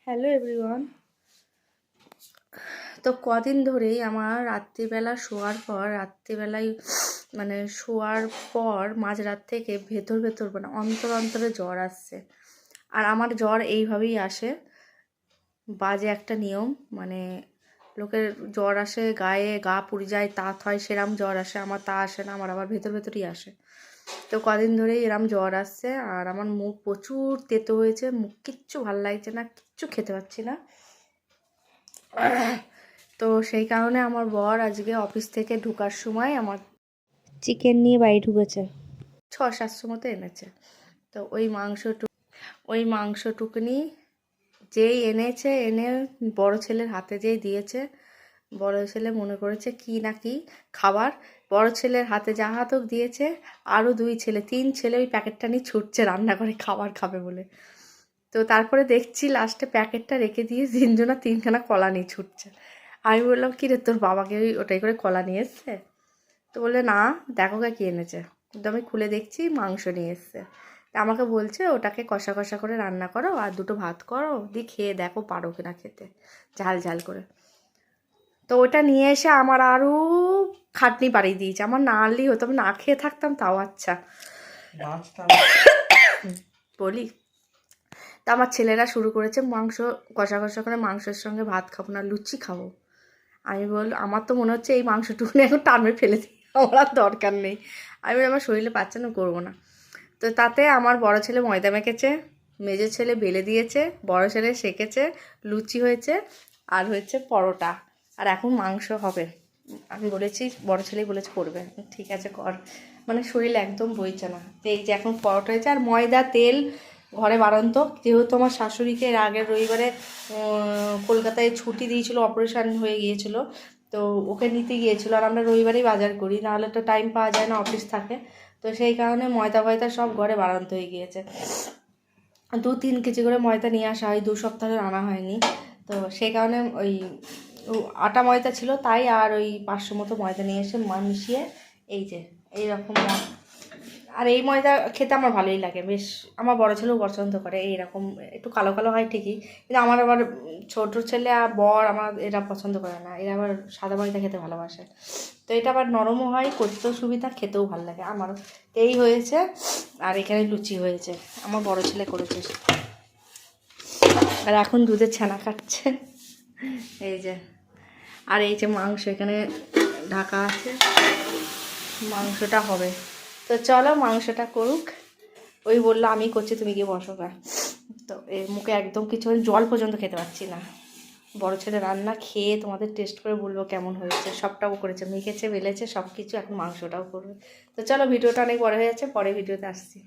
Hello everyone. তো কদিন ধরেই আমার রাত্রিবেলা শোয়ার পর মাঝরাত থেকে ভেতর মানে অন্তরে জ্বর আসছে। আর আমার জ্বর এইভাবেই আসে, বাজে একটা নিয়ম। মানে লোকের জ্বর আসে, গায়ে গা পুড়ে যায়, তাঁত হয়, সেরম জ্বর আসে। আমার তা আসে না, আমার আবার ভেতরই আসে। তো কদিন ধরেই এরম জ্বর আসছে, আর আমার মুখ প্রচুর তেতো হয়েছে, মুখ কিচ্ছু ভাল লাগছে না, কিচ্ছু খেতে পাচ্ছি না। তো সেই কারণে আমার বর আজকে অফিস থেকে ঢোকার সময় আমার চিকেন নিয়ে বাড়ি ঢুকেছে, 600-700 মতো এনেছে। তো ওই মাংসটুকুনি যেই এনে বড় ছেলের হাতে যেই দিয়েছে, বড় ছেলে মনে করেছে কি না কি খাবার। বড় ছেলের হাতে যা হাতক দিয়েছে, আরও 3 ছেলে ওই প্যাকেটটা নিয়ে ছুটছে রান্না করে খাবার খাবে বলে। তো তারপরে দেখছি লাস্টে প্যাকেটটা রেখে দিয়ে 3খানা কলা নিয়ে ছুটছে। আমি বললাম, কী রে, তোর বাবাকে ওটাই করে কলা নিয়ে এসছে? তো বললে, না, দেখো কী এনেছে। কিন্তু আমি খুলে দেখছি মাংস নিয়ে এসছে। তা আমাকে বলছে ওটাকে কষা কষা করে রান্না করো, আর 2টো ভাত করো, দিয়ে খেয়ে দেখো পারো কিনা খেতে ঝাল ঝাল করে। তো ওটা নিয়ে এসে আমার আরও খাটনি বাড়িয়ে দিয়েছে। আমার না আনলেই হতো, আমি না খেয়ে থাকতাম তাও আচ্ছা বলি। তা আমার ছেলেরা শুরু করেছে মাংস কষা কষা করে, মাংসের সঙ্গে ভাত খাবো না, লুচি খাবো। আমার তো মনে হচ্ছে এই মাংসটুকুনি এখন টানবে ফেলে দিই, আমার আর দরকার নেই। আমার শরীরে পাচ্ছে না, করবো না। তো তাতে আমার বড় ছেলে ময়দা মেখেছে, মেজো ছেলে বেলে দিয়েছে, বড় ছেলে সেকেছে, লুচি হয়েছে, আর হয়েছে পরোটা, আর এখন মাংস হবে। আমি বলেছি, বড় ছেলেই বলেছে করবে, ঠিক আছে কর। মানে শরীর একদম বইছে না। তো এই যে এখন পরোটা হয়েছে, আর ময়দা তেল ঘরে বাড়ন্ত। যেহেতু আমার শাশুড়িকে এর আগের রবিবারে কলকাতায় ছুটি দিয়েছিল, অপারেশান হয়ে গিয়েছিল, তো ওকে নিতে গিয়েছিলো। আর আমরা রবিবারেই বাজার করি, নাহলে তো টাইম পাওয়া যায় না, অফিস থাকে। তো সেই কারণে ময়দা সব ঘরে বাড়ন্ত হয়ে গিয়েছে। 2-3 কেজি করে ময়দা নিয়ে আসা হয়, 2 সপ্তাহ আনা হয়নি। তো সেই কারণে ওই আটা ময়দা ছিল তাই, আর ওই 500 মতো ময়দা নিয়ে এসে মিশিয়ে এই যে এইরকম। আর এই ময়দা খেতে আমার ভালোই লাগে বেশ, আমার বড় ছেলেও পছন্দ করে। এইরকম একটু কালো কালো হয় ঠিকই, কিন্তু আমার আবার ছোটো ছেলে আর বর আমার এরা পছন্দ করে না, এরা আবার সাদা ময়দা খেতে ভালোবাসে। তো এটা আবার নরমও হয়, করতেও সুবিধা, খেতেও ভালো লাগে আমারও। এই হয়েছে, আর এখানে লুচি হয়েছে, আমার বড় ছেলে করেছে। আর এখন দুধের ছানা খাচ্ছে, এই যে। আর এই যে মাংস এখানে ঢাকা আছে, মাংসটা হবে। তো চলো মাংসটা করুক। ওই বললো আমি করছি, তুমি গিয়ে বসো গা। তো এর মুখে একদম কিছু, জল পর্যন্ত খেতে পাচ্ছি না। বড় ছেলে রান্না খেয়ে তোমাদের টেস্ট করে বলবো কেমন হয়েছে। সবটাও করেছে, মেখেছে, বেলেছে, সব কিছু। এখন মাংসটাও করবে। তো চলো, ভিডিওটা অনেক বড় হয়ে যাচ্ছে, পরে ভিডিওতে আসছি।